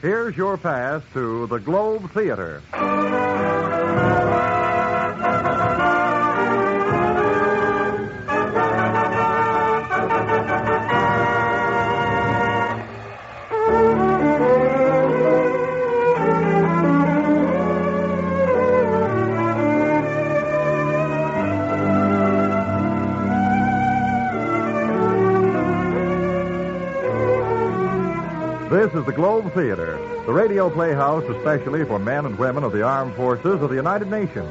here's your pass to the Globe Theater. This is the Globe Theater, the radio playhouse especially for men and women of the armed forces of the United Nations.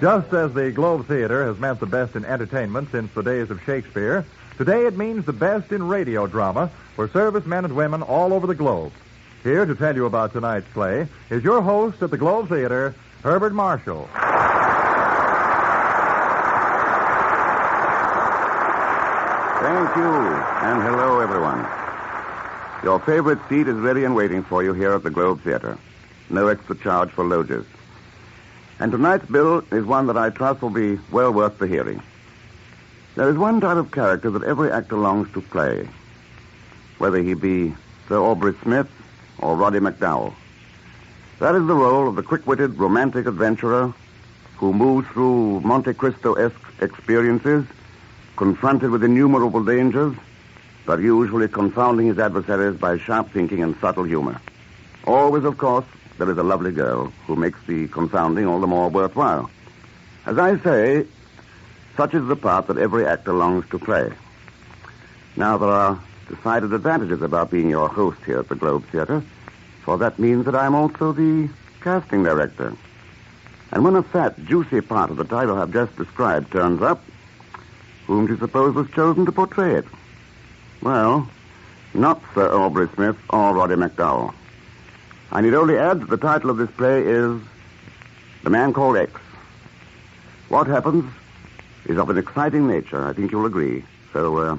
Just as the Globe Theater has meant the best in entertainment since the days of Shakespeare, today it means the best in radio drama for servicemen and women all over the globe. Here to tell you about tonight's play is your host at the Globe Theater, Herbert Marshall. Thank you, and hello, everyone. Your favorite seat is ready and waiting for you here at the Globe Theater. No extra charge for loges. And tonight's bill is one that I trust will be well worth the hearing. There is one type of character that every actor longs to play, whether he be Sir Aubrey Smith or Roddy McDowell. That is the role of the quick-witted, romantic adventurer who moves through Monte Cristo-esque experiences, confronted with innumerable dangers, but usually confounding his adversaries by sharp thinking and subtle humor. Always, of course, there is a lovely girl who makes the confounding all the more worthwhile. As I say, such is the part that every actor longs to play. Now, there are decided advantages about being your host here at the Globe Theater, for that means that I'm also the casting director. And when a fat, juicy part of the title I've just described turns up, whom do you suppose was chosen to portray it? Well, not Sir Aubrey Smith or Roddy McDowell. I need only add that the title of this play is The Man Called X. What happens is of an exciting nature, I think you'll agree. So,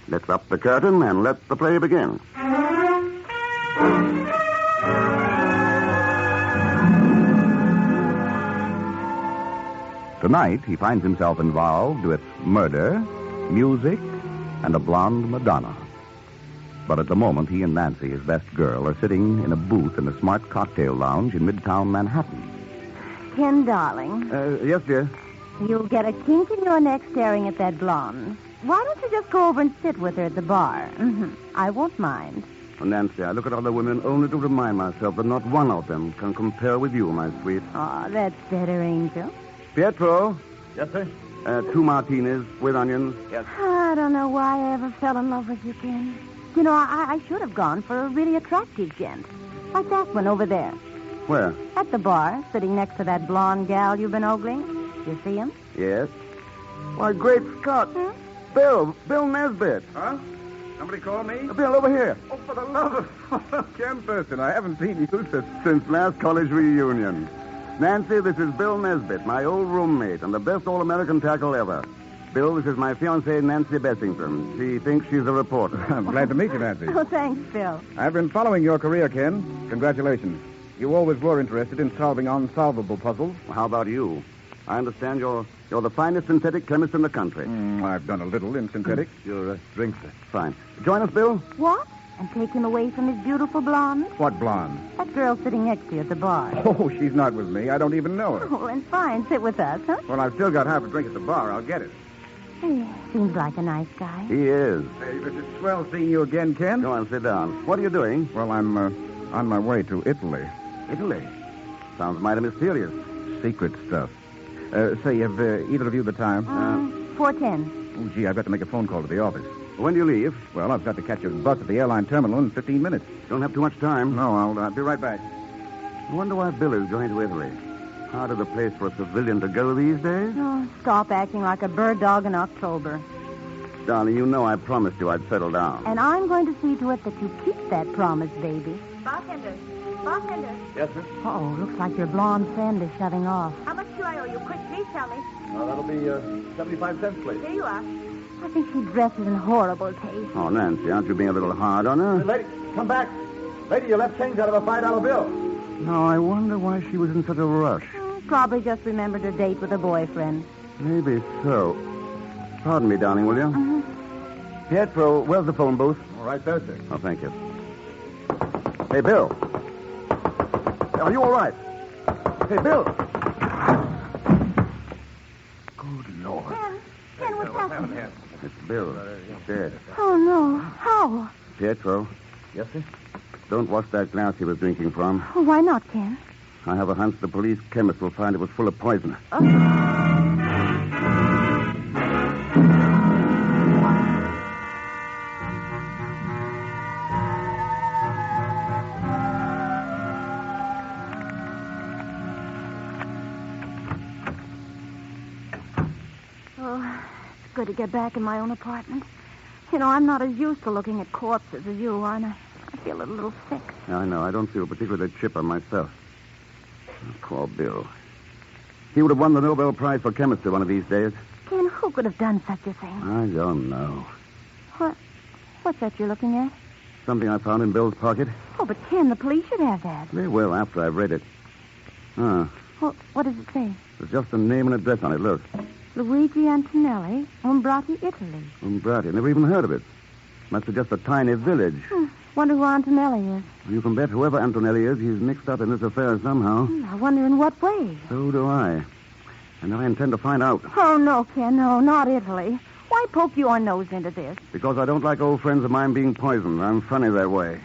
let's up the curtain and let the play begin. Tonight, he finds himself involved with murder, music, and a blonde Madonna. But at the moment, he and Nancy, his best girl, are sitting in a booth in a smart cocktail lounge in Midtown Manhattan. Ken, darling, Yes, dear. you'll get a kink in your neck staring at that blonde. Why don't you just go over and sit with her at the bar? I won't mind. Oh, Nancy, I look at other women only to remind myself that not one of them can compare with you, my sweet. Oh, that's better, Angel. Pietro, Yes, sir? 2 martinis with onions. Yes. I don't know why I ever fell in love with you, Ken. You know, I should have gone for a really attractive gent. Like that one over there. Where? At the bar, sitting next to that blonde gal you've been ogling. You see him? Yes. Why, great Scott. Bill Nesbitt. Huh? Somebody call me? Bill, over here. Oh, for the love of Ken Thurston, I haven't seen you Since last college reunion. Nancy, this is Bill Nesbitt, my old roommate, and the best all-American tackle ever. Bill, this is my fiancée, Nancy Bessington. She thinks she's a reporter. I'm glad to meet you, Nancy. Oh, thanks, Phil. I've been following your career, Ken. Congratulations. You always were interested in solving unsolvable puzzles. How about you? I understand you're the finest synthetic chemist in the country. I've done a little in synthetics. Your drinks, fine. Join us, Bill. What? And take him away from his beautiful blonde? What blonde? That girl sitting next to you at the bar. Oh, she's not with me. I don't even know her. Oh, and fine. Sit with us, huh? Well, I've still got half a drink at the bar. I'll get it. Hey, seems like a nice guy. He is. Hey, it's swell seeing you again, Ken. Go on, sit down. What are you doing? Well, I'm on my way to Italy. Italy. Sounds mighty mysterious. Secret stuff. Say, have either of you the time? 4:10. Oh, gee, I've got to make a phone call to the office. When do you leave? Well, I've got to catch a bus at the airline terminal in 15 minutes. Don't have too much time. No, I'll be right back. I wonder why Bill is going to Italy. Hard of a place for a civilian to go these days. Oh, stop acting like a bird dog in October. Darling, you know I promised you I'd settle down. And I'm going to see to it that you keep that promise, baby. Bartender. Yes, sir? Oh, looks like your blonde friend is shutting off. How much do I owe you? Quick, please tell me. That'll be 75 cents, please. Here you are. I think she dresses in horrible taste. Oh, Nancy, aren't you being a little hard on her? Lady, come back. Lady, you left change out of a $5 bill. No, I wonder why she was in such a rush. Probably just remembered her date with a boyfriend. Maybe so. Pardon me, darling, will you? Pietro, where's the phone booth? All right there, sir. Oh, thank you. Hey, Bill. Are you all right? Hey, Bill. Good Lord. Ken, what's happening? It's Bill. He's dead. Oh, no. How? Pietro, Yes, sir? don't wash that glass he was drinking from. Oh, why not, Ken? I have a hunch the police chemist will find it was full of poison. Oh, it's good to get back in my own apartment. You know, I'm not as used to looking at corpses as you are, and I feel a little sick. I know. I don't feel particularly chipper myself. Oh, poor Bill. He would have won the Nobel Prize for chemistry one of these days. Ken, who could have done such a thing? I don't know. What's that you're looking at? Something I found in Bill's pocket. Oh, but Ken, the police should have that. They will after I've read it. Ah, Well, what does it say? there's just a name and address on it. Look. Luigi Antonelli, Umbrati, Italy. Umbrati. Never even heard of it. Must be just a tiny village. Wonder who Antonelli is. You can bet whoever Antonelli is, he's mixed up in this affair somehow. I wonder in what way. So do I. And I intend to find out. Oh, no, Ken, no, not Italy. Why poke your nose into this? Because I don't like old friends of mine being poisoned. I'm funny that way.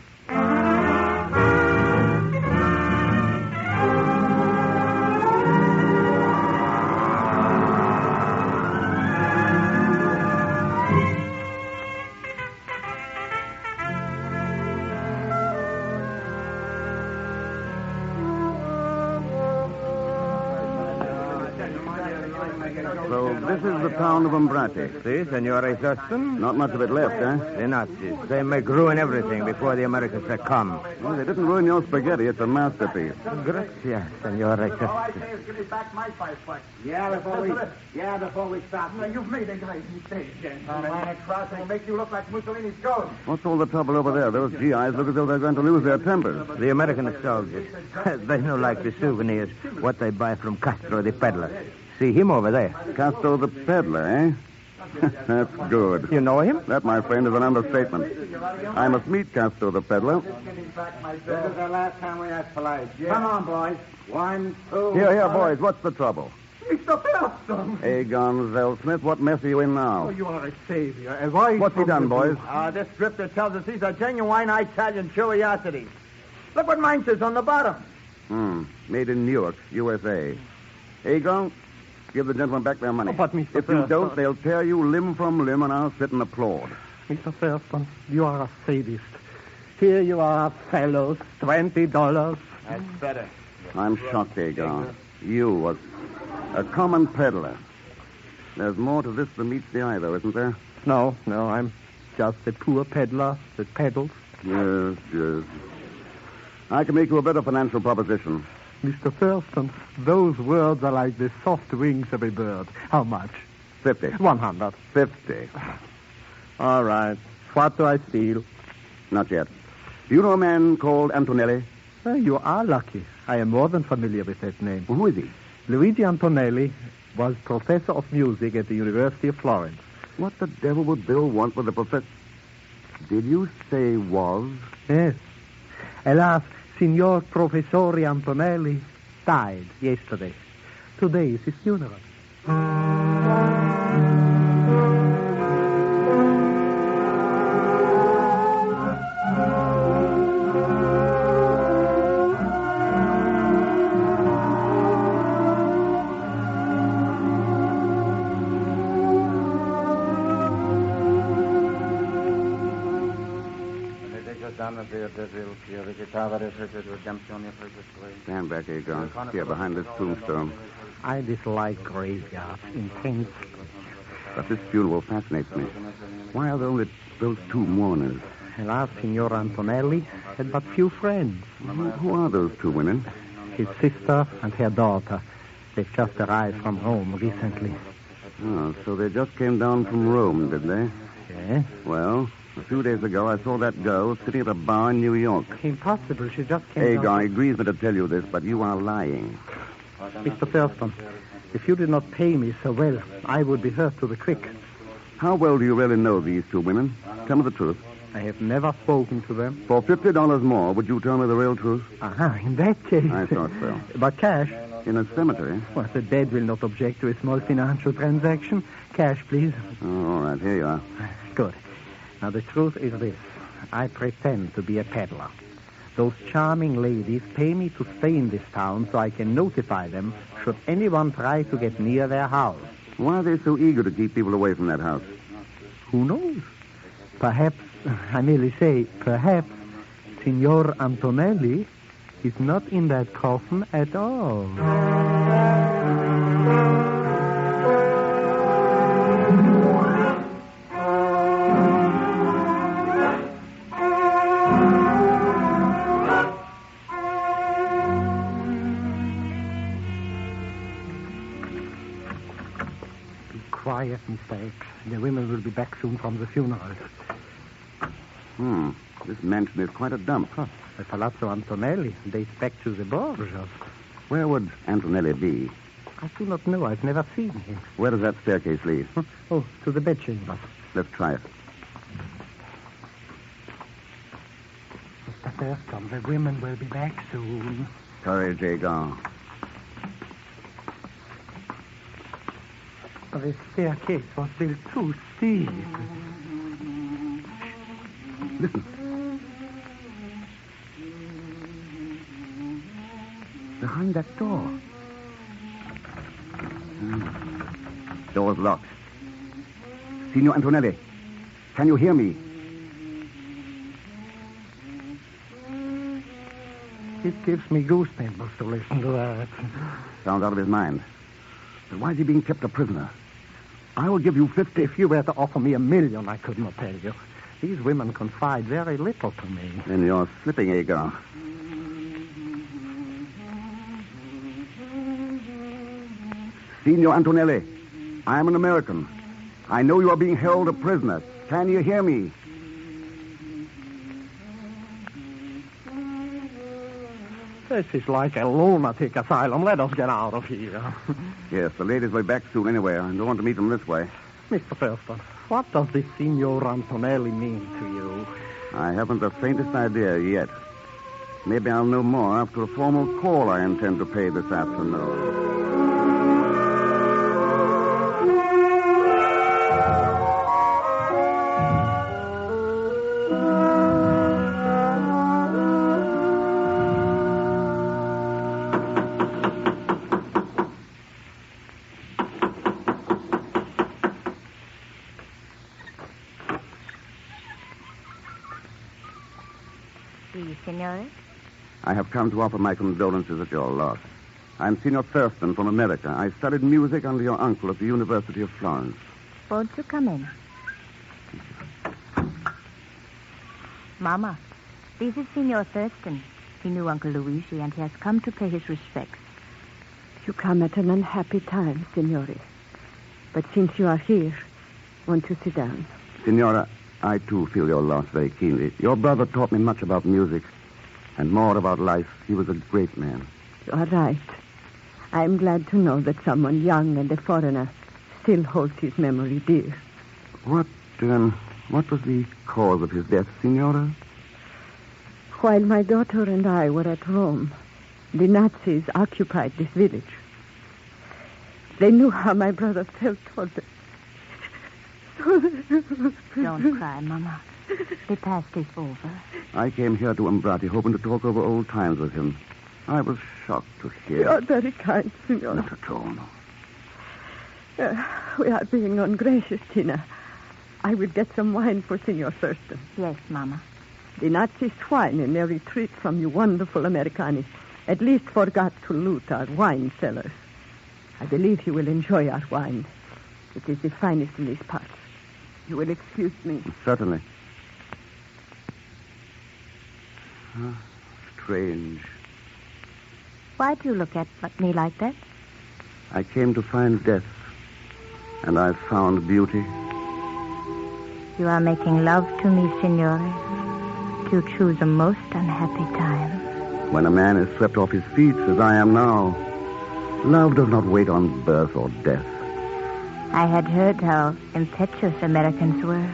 So this is the town of Umbrati. Si, Senore Thurston. Not much of it left, eh? The Nazis. They make ruin everything before the Americans succumb. Well, they didn't ruin your spaghetti. It's a masterpiece. Gracias, Senore Thurston. Give me back my 5 bucks. Yeah, before we stop. Now, you've made a great mistake, gentlemen. That crossing will make you look like Mussolini's ghost. What's all the trouble over there? Those GIs look as though they're going to lose their tempers. The American soldiers. They know like the souvenirs, what they buy from Castro the peddler. See him over there. Castro the peddler, eh? That's good. You know him? That, my friend, is an understatement. I must meet Castro the peddler. This is the last time we act polite. Come on, boys. 1, 2... Here, boys. What's the trouble? Mr. Philipson! Egon Zellsmith, what mess are you in now? Oh, you are a savior. As I What's he done, boys? This drifter tells us he's a genuine Italian curiosity. Look what mine says on the bottom. Made in Newark, USA. Egon, give the gentlemen back their money. Oh, but, Mr. If you Thurston- don't, they'll tear you limb from limb, and I'll sit and applaud. Mr. Thurston, you are a sadist. Here you are, fellows, $20. That's better. I'm shocked, Egon. You, a common peddler. There's more to this than meets the eye, though, isn't there? No, I'm just a poor peddler that peddles. Yes. I can make you a better financial proposition. Mr. Thurston, those words are like the soft wings of a bird. How much? 50. 100. 50. All right. What do I steal? Not yet. Do you know a man called Antonelli? You are lucky. I am more than familiar with that name. Well, who is he? Luigi Antonelli was professor of music at the University of Florence. What the devil would Bill want with a professor? Did you say was? Yes. Alas, Signor Professore Antonelli died yesterday. Today is his funeral. Stand back, Egon. Here, behind this tombstone. I dislike graveyards intensely. But this funeral fascinates me. Why are there only those two mourners? Alas, Signor Antonelli had but few friends. Who are those two women? His sister and her daughter. They've just arrived from Rome recently. Oh, so they just came down from Rome, did they? Yes? Well, a few days ago, I saw that girl sitting at a bar in New York. Impossible. She just came Egon, down. it grieves me to tell you this, but you are lying. Mr. Thurston, if you did not pay me so well, I would be hurt to the quick. How well do you really know these two women? Tell me the truth. I have never spoken to them. For $50 more, would you tell me the real truth? In that case. I thought so. But cash? In a cemetery? Well, the dead will not object to a small financial transaction. Cash, please. Oh, all right, here you are. Good. Now, the truth is this. I pretend to be a peddler. Those charming ladies pay me to stay in this town so I can notify them should anyone try to get near their house. Why are they so eager to keep people away from that house? Who knows? Perhaps, I merely say, perhaps, Signor Antonelli is not in that coffin at all. Be quiet, Mr. X. The women will be back soon from the funeral. This mansion is quite a dump. The Palazzo Antonelli dates back to the Borgias. Where would Antonelli be? I do not know. I've never seen him. Where does that staircase lead? Oh, to the bedchamber. Let's try it. Mr. Thurston, the women will be back soon. Courage, Agar. The staircase was built too steep. Listen. Behind that door. Door's locked. Signor Antonelli, can you hear me? It gives me goosebumps to listen to that. Sounds out of his mind. But why is he being kept a prisoner? I will give you 50. If you were to offer me $1 million, I could not tell you. These women confide very little to me. Then you're slipping, Agar. Signor Antonelli, I am an American. I know you are being held a prisoner. Can you hear me? This is like a lunatic asylum. Let us get out of here. Yes, the ladies will be back soon anyway. I don't want to meet them this way. Mr. Thurston, what does this Signor Antonelli mean to you? I haven't the faintest idea yet. Maybe I'll know more after a formal call I intend to pay this afternoon. Signore? I have come to offer my condolences at your loss. I'm Signor Thurston from America. I studied music under your uncle at the University of Florence. Won't you come in? Mama, this is Signor Thurston. He knew Uncle Luigi, and he has come to pay his respects. You come at an unhappy time, Signore. But since you are here, won't you sit down? Signora, I too feel your loss very keenly. Your brother taught me much about music and more about life. He was a great man. You are right. I'm glad to know that someone young and a foreigner still holds his memory dear. What was the cause of his death, Signora? While my daughter and I were at Rome, the Nazis occupied this village. They knew how my brother felt toward them. Don't cry, Mama. The past is over. I came here to Umbrati hoping to talk over old times with him. I was shocked to hear. You are very kind, Signor. Not at all. We are being ungracious, Tina. I will get some wine for Signor Thurston. Yes, Mama. The Nazi swine in their retreat from you wonderful Americani at least forgot to loot our wine cellars. I believe he will enjoy our wine. It is the finest in these parts. You will excuse me. Certainly. Strange. Why do you look at me like that? I came to find death, and I found beauty. You are making love to me, Signore. You choose a most unhappy time. When a man is swept off his feet, as I am now, love does not wait on birth or death. I had heard how impetuous Americans were.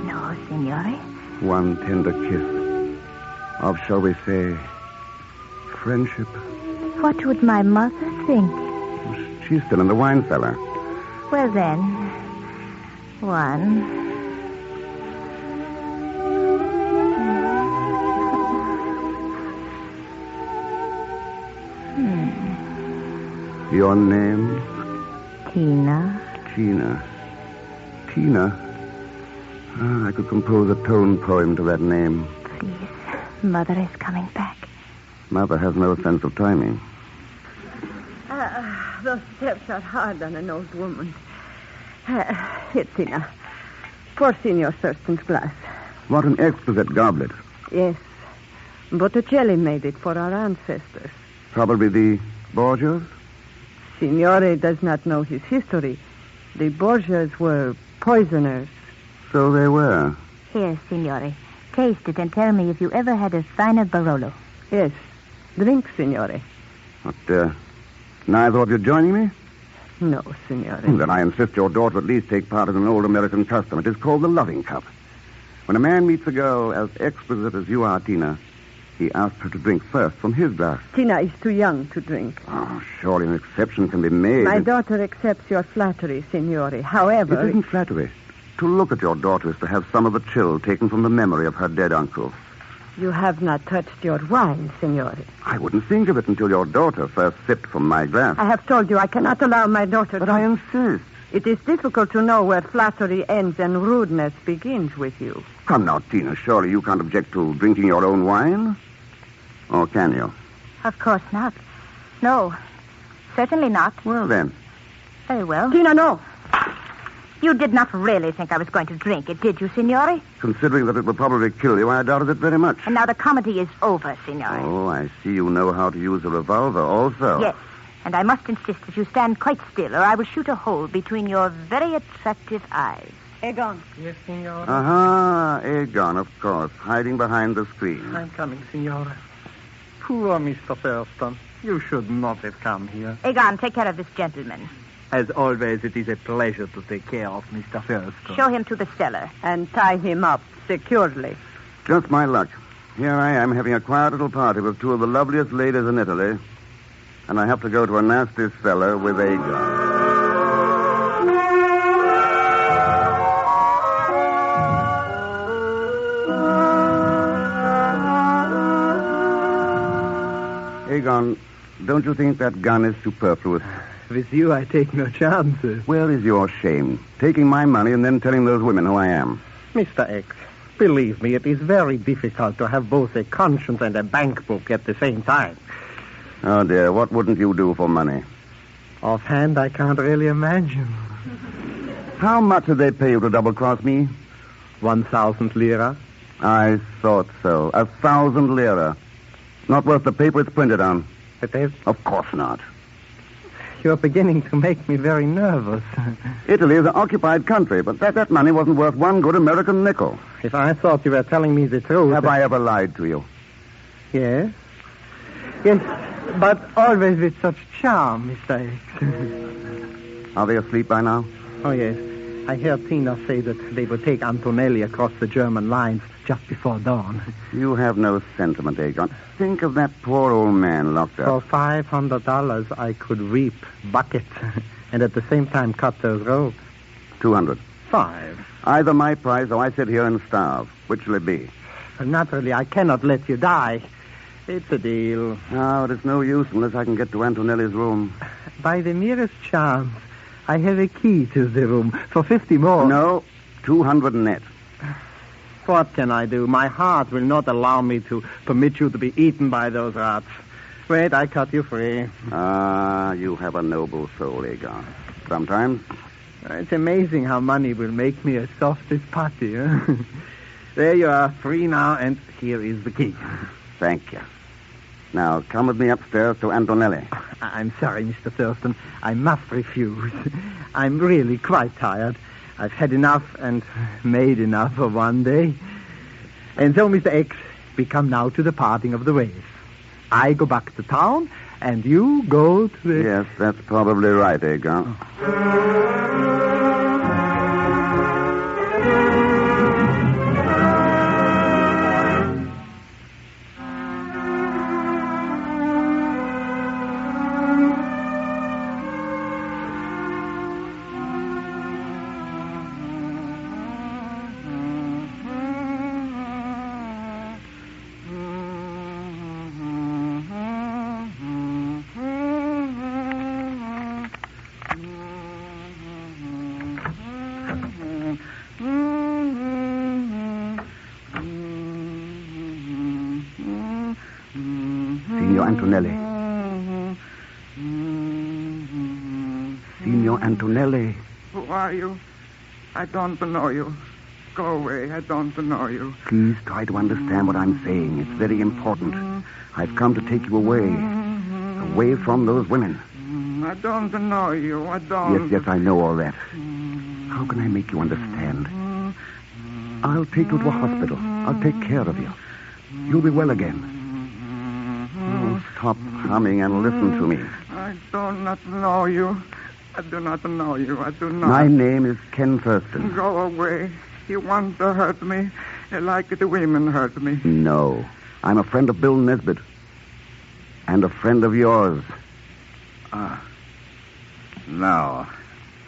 No, signore. One tender kiss of, shall we say, friendship. What would my mother think? She's still in the wine cellar. Well, then, one. Your name? Tina. Tina? I could compose a tone poem to that name. Please, Mother is coming back. Mother has no sense of timing. Those steps are hard on an old woman. Here, Tina. Pour Signor Thurston's glass. What an exquisite goblet. Yes. Botticelli made it for our ancestors. Probably the Borgias? Signore does not know his history. The Borgias were poisoners. So they were. Here, signore. Taste it and tell me if you ever had a finer Barolo. Yes. Drink, Signore. What, neither of you joining me? No, Signore. Then I insist your daughter at least take part in an old American custom. It is called the loving cup. When a man meets a girl as exquisite as you are, Tina, he asks her to drink first from his glass. Tina is too young to drink. Oh, surely an exception can be made. My daughter accepts your flattery, Signore. However... It isn't flattery. To look at your daughter is to have some of the chill taken from the memory of her dead uncle. You have not touched your wine, Signore. I wouldn't think of it until your daughter first sipped from my glass. I have told you I cannot allow my daughter But I insist. It is difficult to know where flattery ends and rudeness begins with you. Come now, Tina. Surely you can't object to drinking your own wine? Or can you? Of course not. No, certainly not. Well, then. Very well. Tina, no. You did not really think I was going to drink it, did you, signore? Considering that it would probably kill you, I doubted it very much. And now the comedy is over, signore. Oh, I see you know how to use a revolver also. Yes, and I must insist that you stand quite still, or I will shoot a hole between your very attractive eyes. Egon. Yes, signore. Aha, Egon, of course, hiding behind the screen. I'm coming, signore. Poor Mr. Thurston. You should not have come here. Egon, take care of this gentleman. As always, it is a pleasure to take care of Mr. Thurston. Show him to the cellar. And tie him up securely. Just my luck. Here I am having a quiet little party with two of the loveliest ladies in Italy. And I have to go to a nasty cellar with Egon. Egon, don't you think that gun is superfluous? With you, I take no chances. Where is your shame? Taking my money and then telling those women who I am. Mr. X, believe me, it is very difficult to have both a conscience and a bank book at the same time. Oh, dear, what wouldn't you do for money? Offhand, I can't really imagine. How much did they pay you to double-cross me? 1,000 lira. I thought so. 1,000 lira. Not worth the paper it's printed on. It is. Of course not. You're beginning to make me very nervous. Italy is an occupied country, but that money wasn't worth one good American nickel. If I thought you were telling me the truth... Have I ever lied to you? Yes. Yes, but always with such charm, Mr. X. Are they asleep by now? Oh, yes. I heard Tina say that they would take Antonelli across the German lines just before dawn. You have no sentiment, Egon. Think of that poor old man locked For up. $500, I could reap buckets and at the same time cut those ropes. 200. 5. Either my price or I sit here and starve. Which will it be? Naturally, I cannot let you die. It's a deal. No, it is no use unless I can get to Antonelli's room. By the merest chance, I have a key to the room for 50 more. No, 200 net. What can I do? My heart will not allow me to permit you to be eaten by those rats. Wait, I cut you free. Ah, you have a noble soul, Egon. Sometimes. It's amazing how money will make me as soft as putty. Huh? There you are, free now, and here is the key. Thank you. Now, come with me upstairs to Antonelli. I'm sorry, Mr. Thurston. I must refuse. I'm really quite tired. I've had enough and made enough for one day. And so, Mr. X, we come now to the parting of the ways. I go back to town, and you go to the... Yes, that's probably right, Egon. Antonelli. Signor Antonelli. Who are you? I don't know you. Go away. I don't know you. Please try to understand what I'm saying. It's very important. I've come to take you away. Away from those women. I don't know you. I don't. Yes, I know all that. How can I make you understand? I'll take you to a hospital. I'll take care of you. You'll be well again. Oh, stop humming and listen to me. I do not know you. I do not know you. I do not. My name is Ken Thurston. Go away. You want to hurt me like the women hurt me. No. I'm a friend of Bill Nesbitt. And a friend of yours. Now,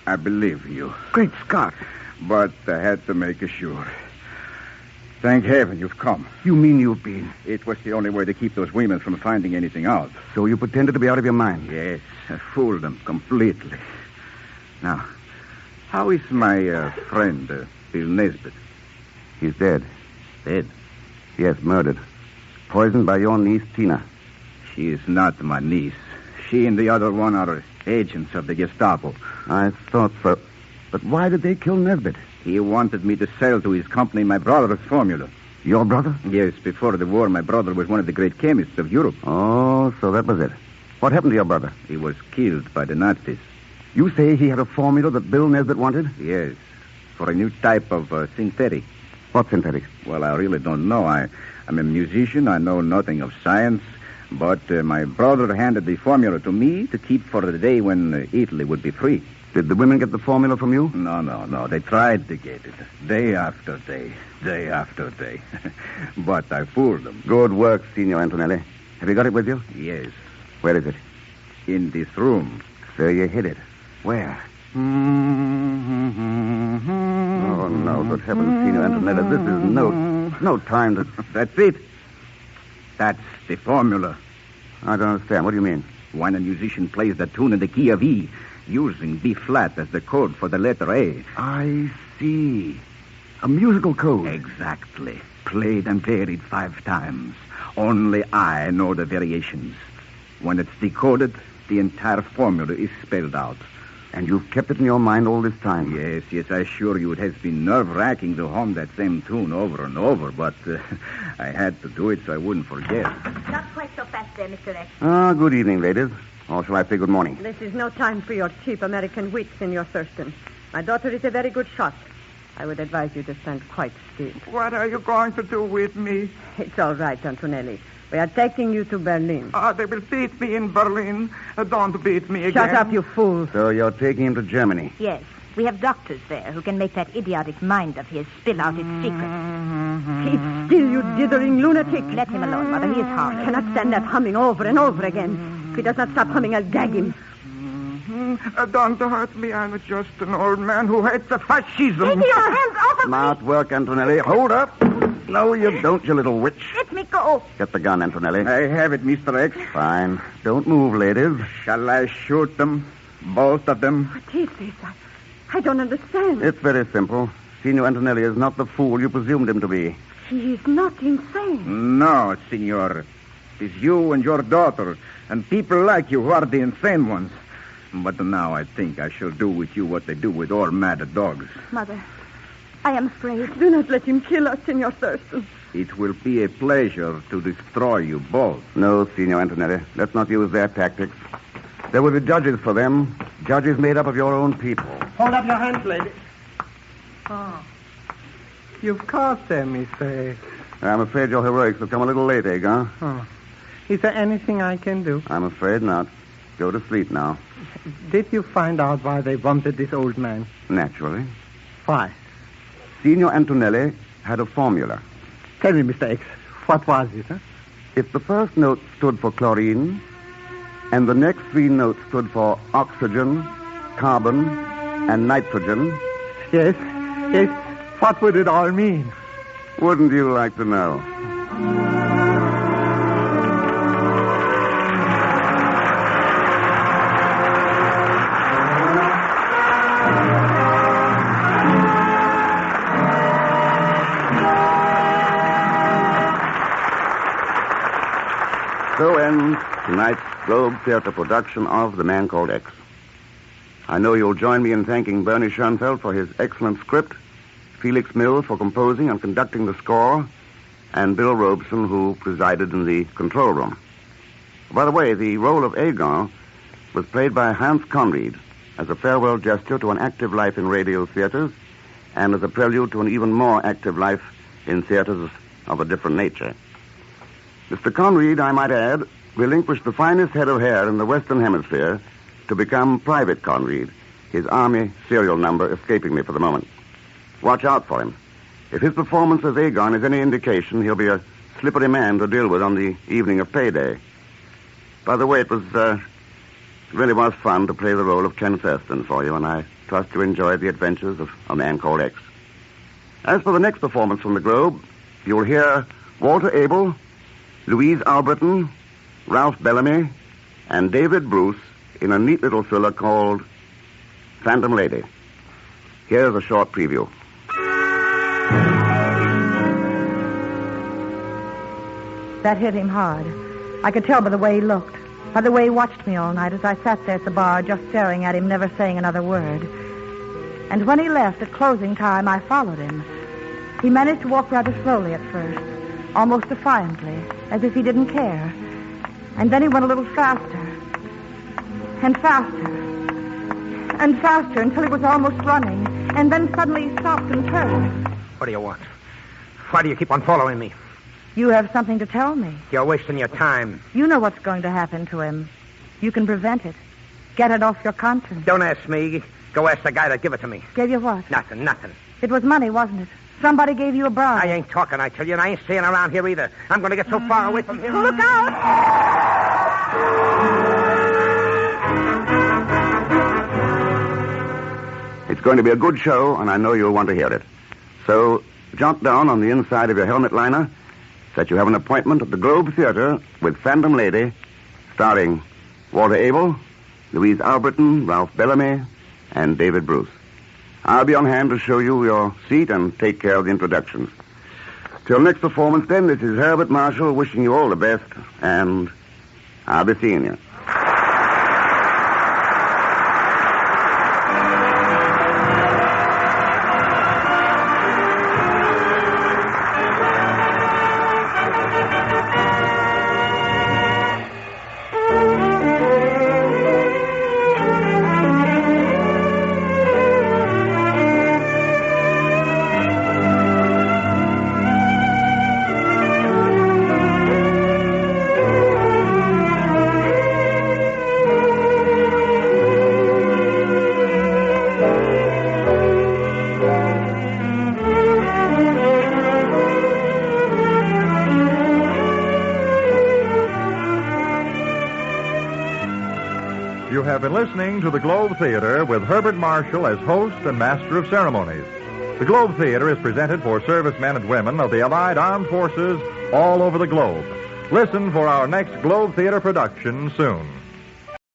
I believe you. Great Scott. But I had to make sure. Thank heaven you've come. You mean you've been? It was the only way to keep those women from finding anything out. So you pretended to be out of your mind? Yes, I fooled them completely. Now, how is my friend, Bill Nesbitt? He's dead. Dead? Yes, murdered. Poisoned by your niece, Tina. She is not my niece. She and the other one are agents of the Gestapo. I thought so. But why did they kill Nesbitt? He wanted me to sell to his company my brother's formula. Your brother? Yes, before the war, my brother was one of the great chemists of Europe. Oh, so that was it. What happened to your brother? He was killed by the Nazis. You say he had a formula that Bill Nesbitt wanted? Yes, for a new type of synthetic. What synthetic? Well, I really don't know. I'm a musician. I know nothing of science. But my brother handed the formula to me to keep for the day when Italy would be free. Did the women get the formula from you? No. They tried to get it. Day after day. Day after day. But I fooled them. Good work, Signor Antonelli. Have you got it with you? Yes. Where is it? In this room. So you hid it. Where? Oh, no, good heavens, Signor Antonelli. This is no time to... That's it. That's the formula. I don't understand. What do you mean? When a musician plays the tune in the key of E, using B flat as the code for the letter A. I see. A musical code. Exactly. Played and varied 5 times. Only I know the variations. When it's decoded, the entire formula is spelled out. And you've kept it in your mind all this time? Yes, I assure you it has been nerve-wracking to hum that same tune over and over, but I had to do it so I wouldn't forget. Not quite so fast there, Mr. X. Good evening, ladies. Or shall I say good morning? This is no time for your cheap American wit, Senor Thurston. My daughter is a very good shot. I would advise you to stand quite still. What are you going to do with me? It's all right, Antonelli. We are taking you to Berlin. They will beat me in Berlin. Don't beat me again. Shut up, you fool. So you're taking him to Germany? Yes. We have doctors there who can make that idiotic mind of his spill out its secrets. Keep still, you dithering lunatic. Let him alone, Mother. He is I harmless. cannot stand that humming over and over again. If he does not stop humming, I'll gag him. Don't hurt me. I'm just an old man who hates the fascism. Take your hands off of me! Smart work, Antonelli. Hold up. No, you don't, you little witch. Let me go. Get the gun, Antonelli. I have it, Mr. X. Fine. Don't move, ladies. Shall I shoot them? Both of them? What is this? I don't understand. It's very simple. Signor Antonelli is not the fool you presumed him to be. He is not insane. No, Signor. It is you and your daughter and people like you who are the insane ones. But now I think I shall do with you what they do with all mad dogs. Mother, I am afraid. Do not let him kill us, Senor Thurston. It will be a pleasure to destroy you both. No, Signor Antonelli. Let's not use their tactics. There will be judges for them. Judges made up of your own people. Hold up your hands, lady. You've caught them, Mr. X. I'm afraid your heroics have come a little late, huh? Is there anything I can do? I'm afraid not. Go to sleep now. Did you find out why they wanted this old man? Naturally. Why? Signor Antonelli had a formula. Tell me, Mr. X, what was it, huh? If the first note stood for chlorine, and the next 3 notes stood for oxygen, carbon, and nitrogen... Yes. What would it all mean? Wouldn't you like to know? So ends begins tonight's Globe Theater production of The Man Called X. I know you'll join me in thanking Bernie Schoenfeld for his excellent script, Felix Mills for composing and conducting the score, and Bill Robeson, who presided in the control room. By the way, the role of Aegon was played by Hans Conried as a farewell gesture to an active life in radio theaters and as a prelude to an even more active life in theaters of a different nature. Mr. Conried, I might add, relinquished the finest head of hair in the Western Hemisphere to become Private Conried, his Army serial number escaping me for the moment. Watch out for him. If his performance as Aegon is any indication, he'll be a slippery man to deal with on the evening of payday. By the way, it really was fun to play the role of Ken Thurston for you, and I trust you enjoyed the adventures of A Man Called X. As for the next performance from the Globe, you'll hear Walter Abel, Louise Alberton, Ralph Bellamy, and David Bruce in a neat little thriller called Phantom Lady. Here's a short preview. That hit him hard. I could tell by the way he looked, by the way he watched me all night as I sat there at the bar just staring at him, never saying another word. And when he left at closing time, I followed him. He managed to walk rather slowly at first, almost defiantly, as if he didn't care. And then he went a little faster, and faster, and faster until he was almost running. And then suddenly he stopped and turned. What do you want? Why do you keep on following me? You have something to tell me. You're wasting your time. You know what's going to happen to him. You can prevent it. Get it off your conscience. Don't ask me. Go ask the guy that give it to me. Gave you what? Nothing. It was money, wasn't it? Somebody gave you a bribe. I ain't talking, I tell you, and I ain't staying around here either. I'm going to get so far away from here. Look out! It's going to be a good show, and I know you'll want to hear it. So, jot down on the inside of your helmet liner that you have an appointment at the Globe Theater with Phantom Lady, starring Walter Abel, Louise Alberton, Ralph Bellamy, and David Bruce. I'll be on hand to show you your seat and take care of the introductions. Till next performance, then, this is Herbert Marshall wishing you all the best, and I'll be seeing you. You have been listening to the Globe Theater with Herbert Marshall as host and master of ceremonies. The Globe Theater is presented for servicemen and women of the Allied Armed Forces all over the globe. Listen for our next Globe Theater production soon.